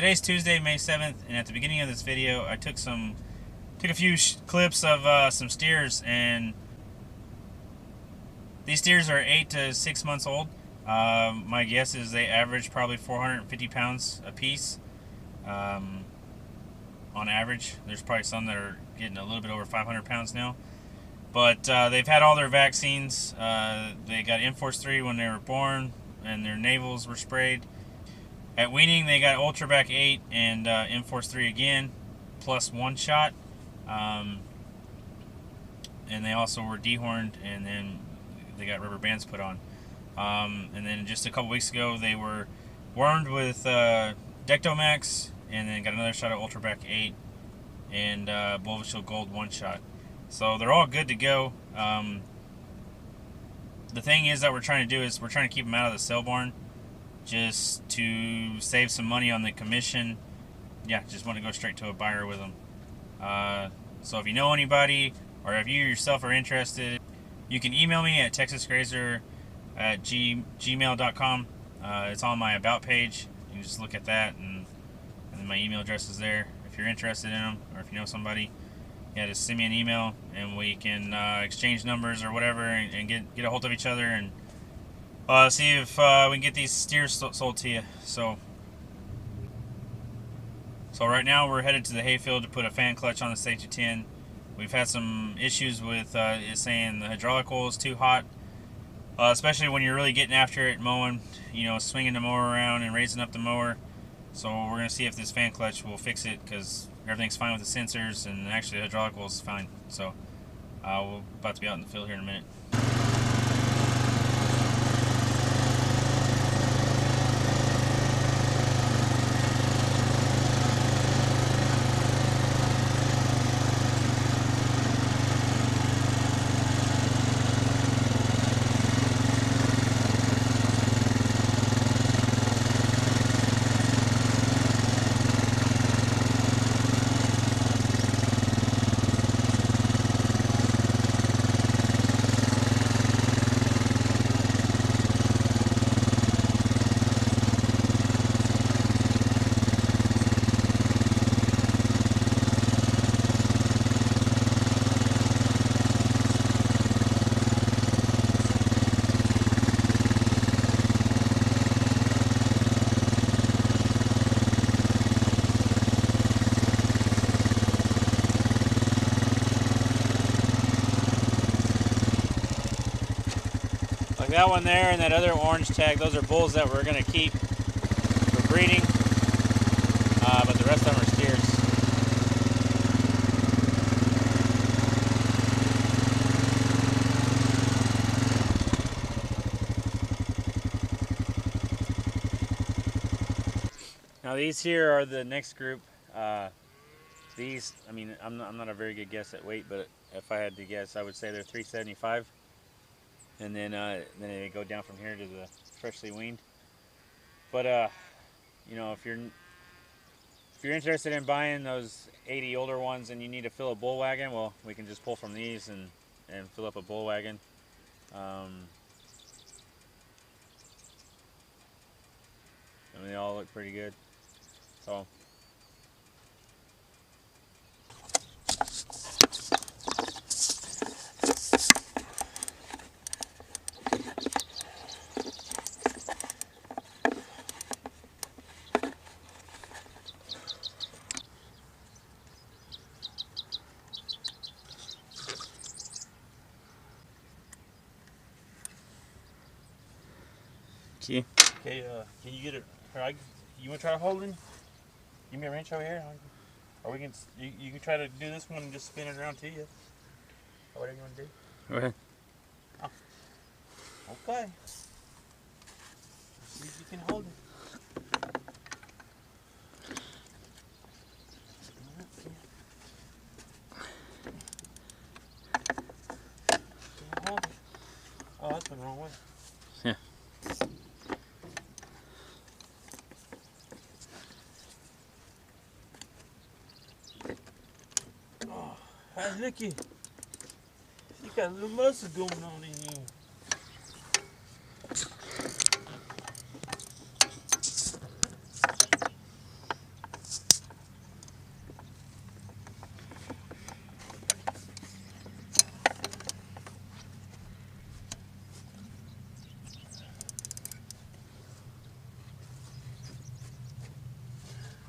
Today's Tuesday, May 7th, and at the beginning of this video, I took a few clips of some steers, and these steers are 8 to 6 months old. My guess is they average probably 450 pounds a piece. On average, there's probably some that are getting a little bit over 500 pounds now. But they've had all their vaccines. They got Enforce 3 when they were born, and their navels were sprayed. At weaning, they got Ultrabac 8 and Enforce 3 again, plus 1 shot. And they also were dehorned, and then they got rubber bands put on. And then just a couple weeks ago, they were wormed with Dectomax, and then got another shot of Ultrabac 8 and Bulvishil Gold 1 shot. So they're all good to go. The thing is that we're trying to do is we're trying to keep them out of the sale barn, just to save some money on the commission. Yeah, just want to go straight to a buyer with them. So if you know anybody, or if you yourself are interested, you can email me at texasgrazer@gmail.com. It's on my about page. You can just look at that, and my email address is there. If you're interested in them, or if you know somebody, yeah, just send me an email, and we can exchange numbers or whatever, and get a hold of each other, and see if we can get these steers sold to you. So right now we're headed to the hayfield to put a fan clutch on the Stage 10. We've had some issues with it saying the hydraulic oil is too hot, especially when you're really getting after it mowing, you know, swinging the mower around and raising up the mower. So we're going to see if this fan clutch will fix it, because everything's fine with the sensors, and actually the hydraulic oil is fine. So we're about to be out in the field here in a minute. That one there and that other orange tag, those are bulls that we're going to keep for breeding, but the rest of them are steers. Now these here are the next group. These, I mean, I'm not a very good guess at weight, but if I had to guess, I would say they're 375. And then they go down from here to the freshly weaned. But you know, if you're interested in buying those 80 older ones and you need to fill a bull wagon, well, we can just pull from these and fill up a bull wagon. I mean, they all look pretty good. So. Okay. Okay, can you get it? You want to try holding? Give me a wrench over here, or we can. You can try to do this one and just spin it around to you. Or whatever you want to do. Go ahead. Oh. Okay. See if you can hold it. Can't hold it. Oh, that's the wrong way. Yeah. Hey, looky. You got a little muscle going on in you.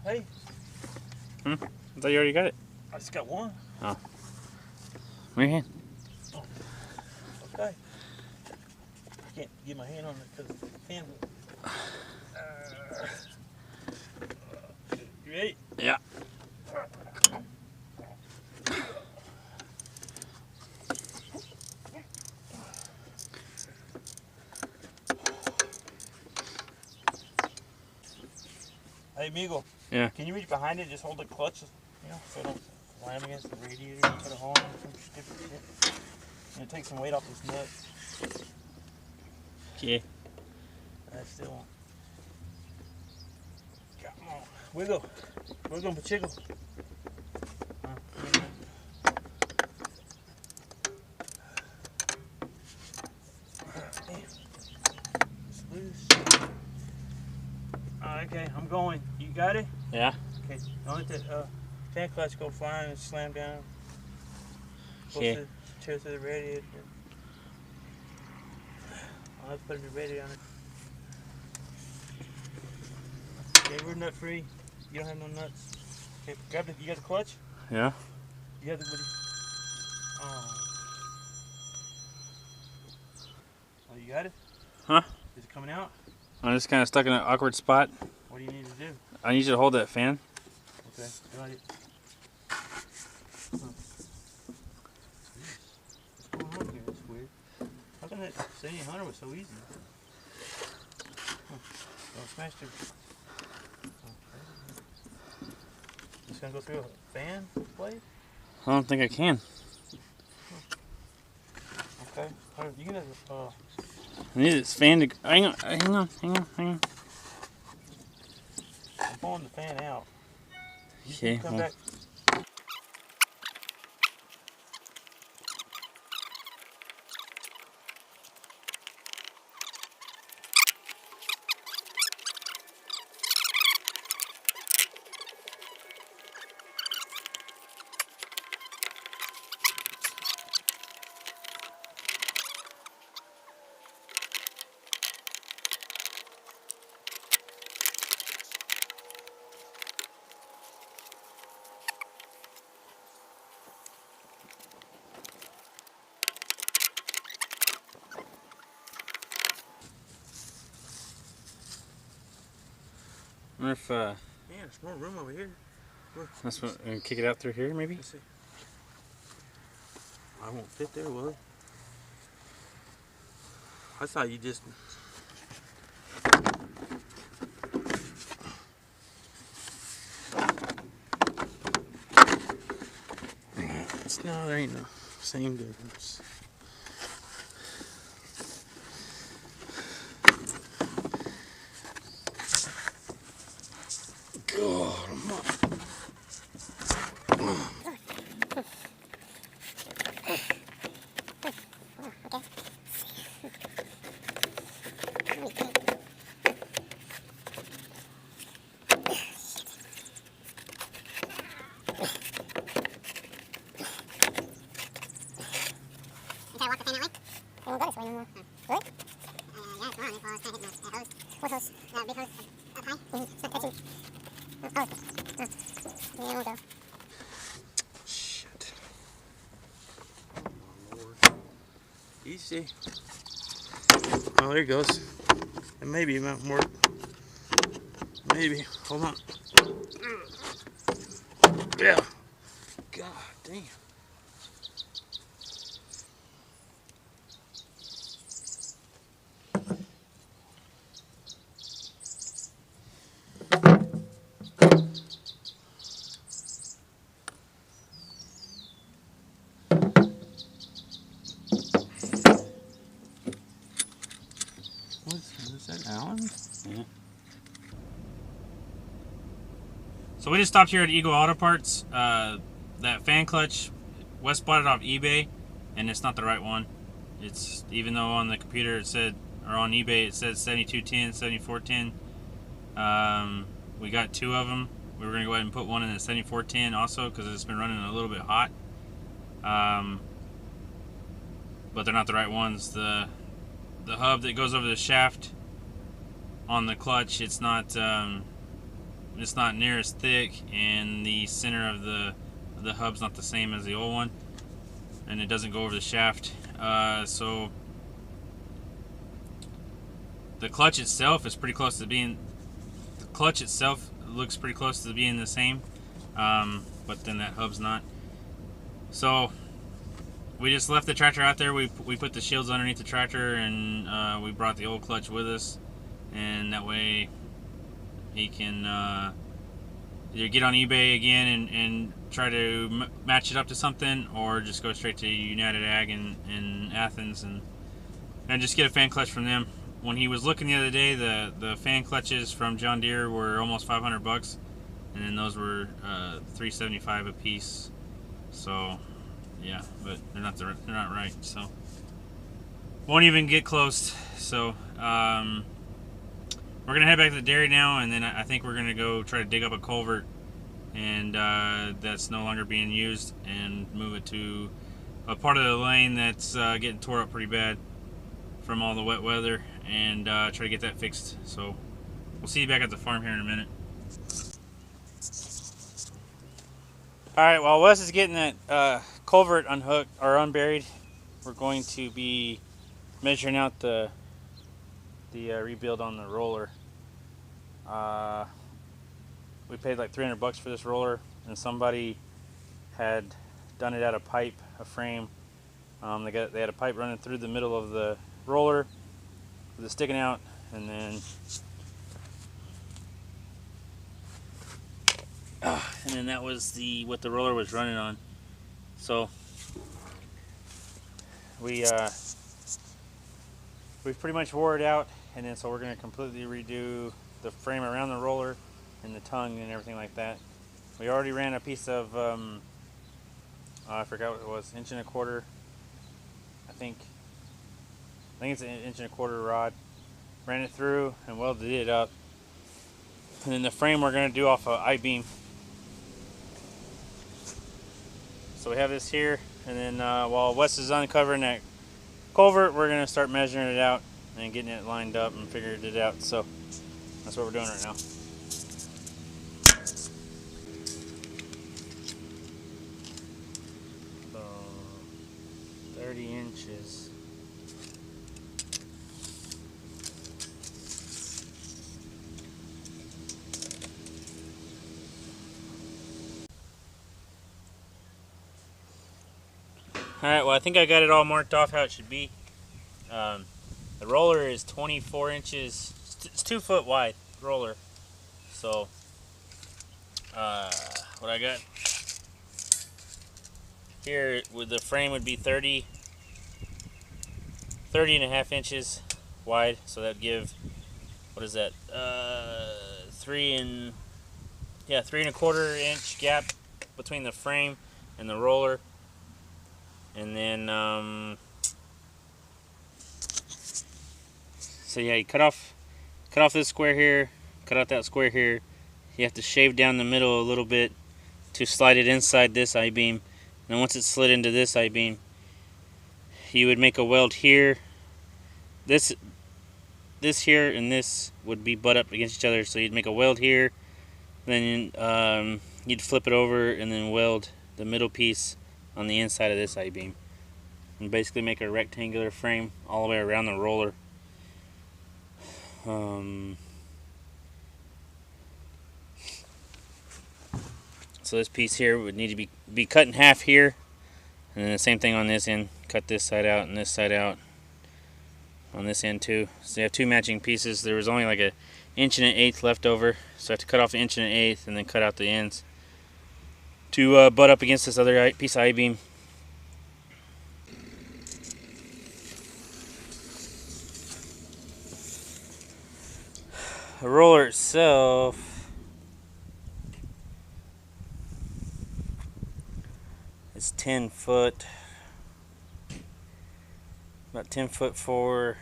Hey. I thought you already got it. I just got one. Oh. Where your hand? Oh. Okay. I can't get my hand on it because the fan. You ready? Yeah. Hey, Migo. Yeah. Can you reach behind it? Just hold the clutch, so it don't slam against the radiator and put a hole in some stupid shit. And take some weight off this nut. Okay. I still won't. Come on. Wiggle. Wiggle and chiggle. It's loose. Okay, I'm going. You got it? Yeah. Okay, don't let the fan clutch go flying and slam down. Okay. Supposed to tear through the radiator. I'll have to put a new radiator on it. Okay, we're nut free. You don't have no nuts. Okay, grab the. You got the clutch? Yeah. You got the. Oh. Oh, you got it? Huh? Is it coming out? I'm just kind of stuck in an awkward spot. What do you need to do? I need you to hold that fan. Okay, got it. What's going on here? It's weird. How come that 7800 was so easy? Don't smash the. Just gonna go through a fan blade? I don't think I can. Okay. You can. I need this fan to. Hang on. Hang on. I'm pulling the fan out. You Okay. can come Well, back. I wonder if Man, there's more room over here. Look. that's what. And kick it out through here, maybe. Let's see. I won't fit there, will it? I thought you just. No, there ain't no same difference. God, It won't go this way no more. Will it? Yeah, it's wrong. Well, it's not hitting that hose. What hose? That big hose up high? It's not touching. Oh. Yeah, it won't go. shit. Oh, Lord. Easy. Oh, there it goes. And maybe it might work. Maybe. Hold on. Yeah. God damn. What's that, Alan? Yeah. So we just stopped here at Eagle Auto Parts. That fan clutch, Wes bought it off eBay, and it's not the right one. It's, even though on the computer it said, or on eBay it says 7210, 7410. We got two of them. We were gonna go ahead and put one in the 7410 also because it's been running a little bit hot. But they're not the right ones. The hub that goes over the shaft on the clutch, it's not it's not near as thick, and the center of the hub's not the same as the old one, and it doesn't go over the shaft. So the clutch itself is pretty close to being. The clutch itself looks pretty close to being the same, but then that hub's not. So we just left the tractor out there. We put the shields underneath the tractor, and we brought the old clutch with us, and that way he can either get on eBay again and try to match it up to something, or just go straight to United Ag in Athens and just get a fan clutch from them. When he was looking the other day, the fan clutches from John Deere were almost $500, and then those were $375 a piece. So yeah, but they're not right. So won't even get close. So we're gonna head back to the dairy now, and then I think we're gonna go try to dig up a culvert, and that's no longer being used, and move it to a part of the lane that's getting tore up pretty bad from all the wet weather, and try to get that fixed. So we'll see you back at the farm here in a minute. All right, while Wes is getting that culvert unhooked or unburied, we're going to be measuring out the rebuild on the roller. We paid like $300 for this roller, and somebody had done it out of pipe, a frame. They had a pipe running through the middle of the roller with it sticking out, and then that was what the roller was running on. So we've pretty much wore it out, and then so we're going to completely redo the frame around the roller and the tongue and everything like that. We already ran a piece of I forgot what it was, 1 1/4 inch. I think it's an 1 1/4 inch rod. Ran it through and welded it up, and then the frame we're going to do off of I-beam. So we have this here, and then while Wes is uncovering that culvert, we're going to start measuring it out and getting it lined up and figured it out. So that's what we're doing right now. 30 inches. Alright, well I think I got it all marked off how it should be. The roller is 24 inches, it's 2 foot wide roller. So, what I got here with the frame would be 30 and a half inches wide. So that'd give, what is that, 3 and a 1/4 inch gap between the frame and the roller. And then, so yeah, you cut off this square here, cut out that square here. You have to shave down the middle a little bit to slide it inside this I-beam. And once it's slid into this I-beam, you would make a weld here. This here and this would be butt up against each other, so you'd make a weld here. Then you'd flip it over and then weld the middle piece on the inside of this I-beam, and basically make a rectangular frame all the way around the roller. So this piece here would need to be cut in half here, and then the same thing on this end. Cut this side out and this side out on this end too. So you have 2 matching pieces. There was only like 1 1/8 inch left over, so I have to cut off 1 1/8 inch and then cut out the ends to butt up against this other piece of I-beam. The roller itself is 10 foot, about 10 foot 4.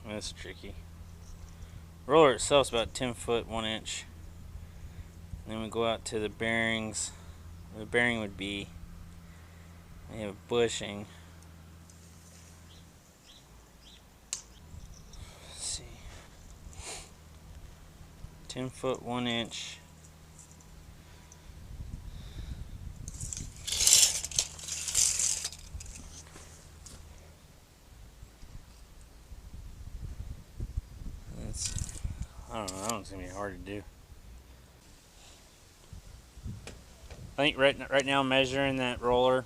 That's tricky. Roller itself is about 10 foot 1 inch. Then we go out to the bearings. The bearing would be, we have bushing. Let's see. 10 foot 1 inch. I don't know, that one's gonna be hard to do. I think right now measuring that roller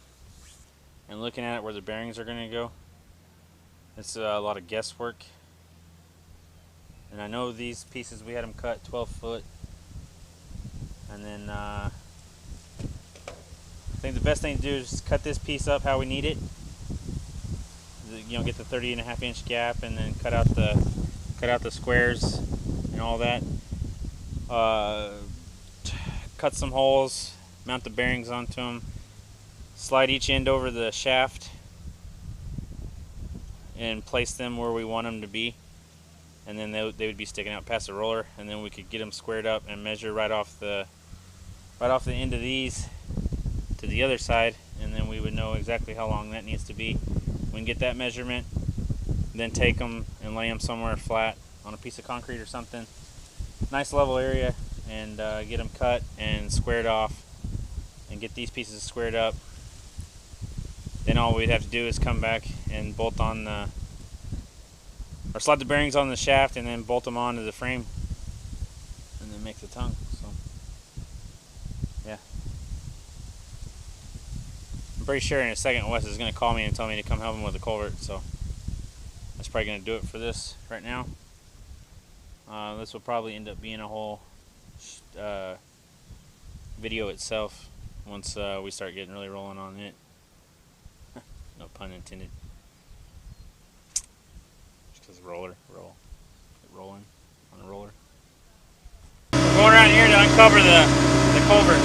and looking at it where the bearings are gonna go, it's a lot of guesswork. And I know these pieces, we had them cut 12 foot. And then I think the best thing to do is cut this piece up how we need it. You know, get the 30.5 inch gap, and then cut out the squares and all that. Cut some holes, mount the bearings onto them, slide each end over the shaft, and place them where we want them to be. And then they would be sticking out past the roller, and then we could get them squared up and measure right off the end of these to the other side, and then we would know exactly how long that needs to be. We can get that measurement, then take them and lay them somewhere flat on a piece of concrete or something, nice level area, and get them cut and squared off, and get these pieces squared up. Then all we'd have to do is come back and bolt on or slide the bearings on the shaft and then bolt them onto the frame, and then make the tongue. So yeah, I'm pretty sure in a second Wes is going to call me and tell me to come help him with the culvert, so that's probably going to do it for this right now. This will probably end up being a whole video itself once we start getting really rolling on it. No pun intended. Just because rolling on the roller. We're going around here to uncover the culvert.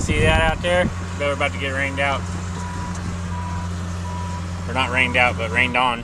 see that out there? Bet we're about to get rained out. Or not rained out, but rained on.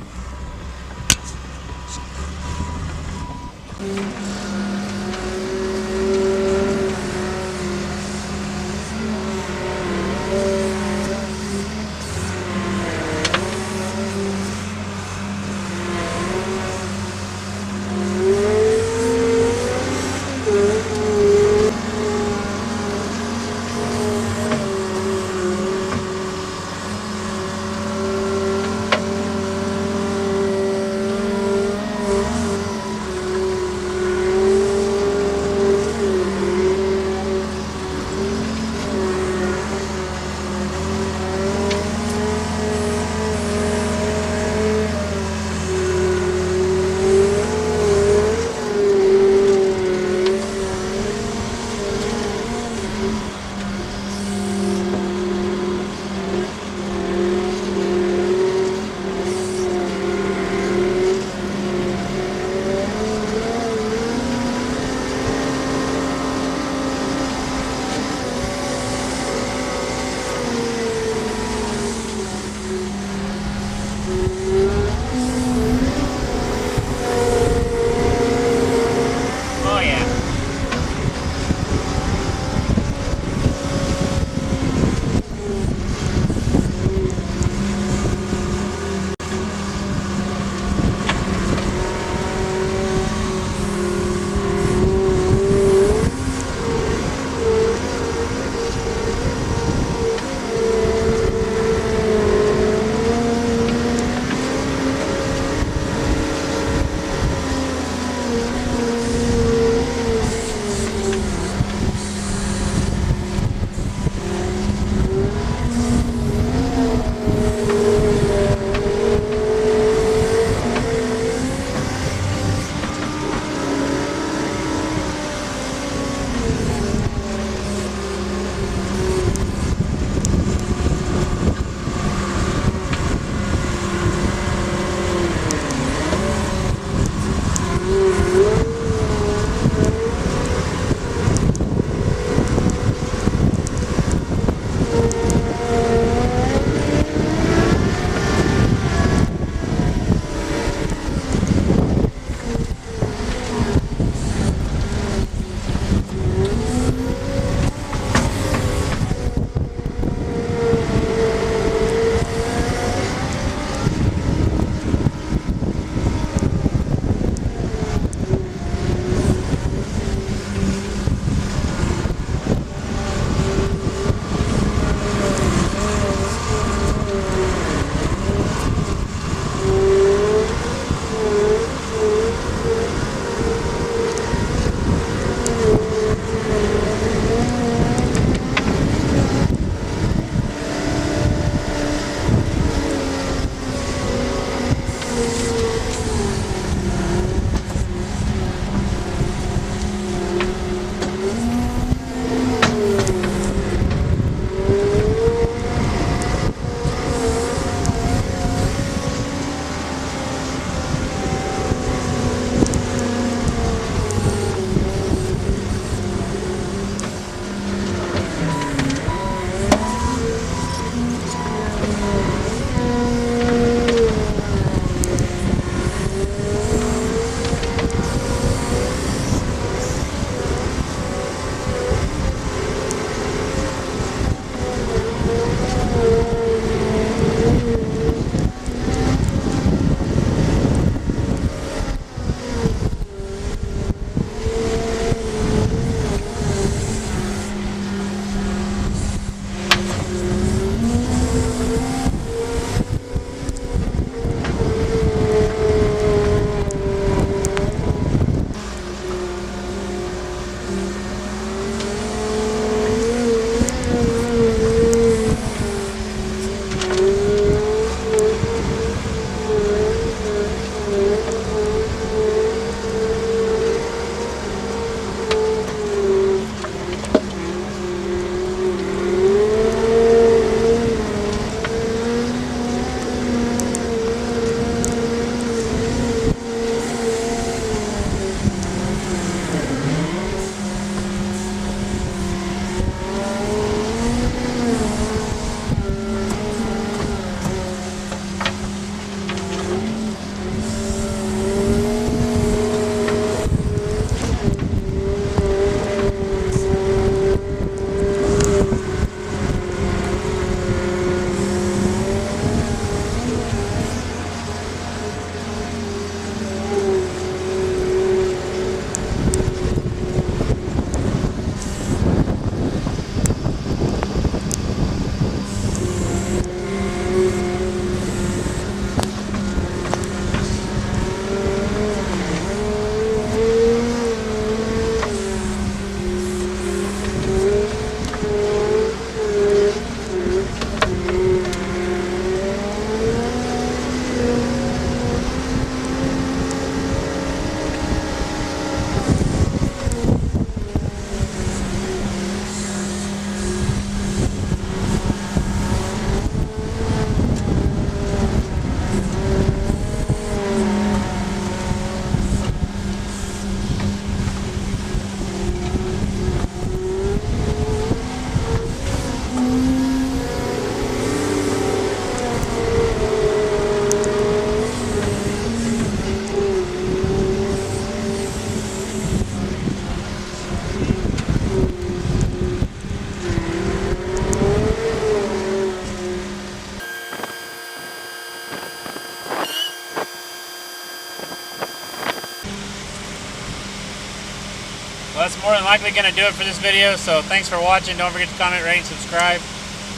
likely going to do it for this video. So thanks for watching. Don't forget to comment, rate, and subscribe.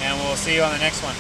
And we'll see you on the next one.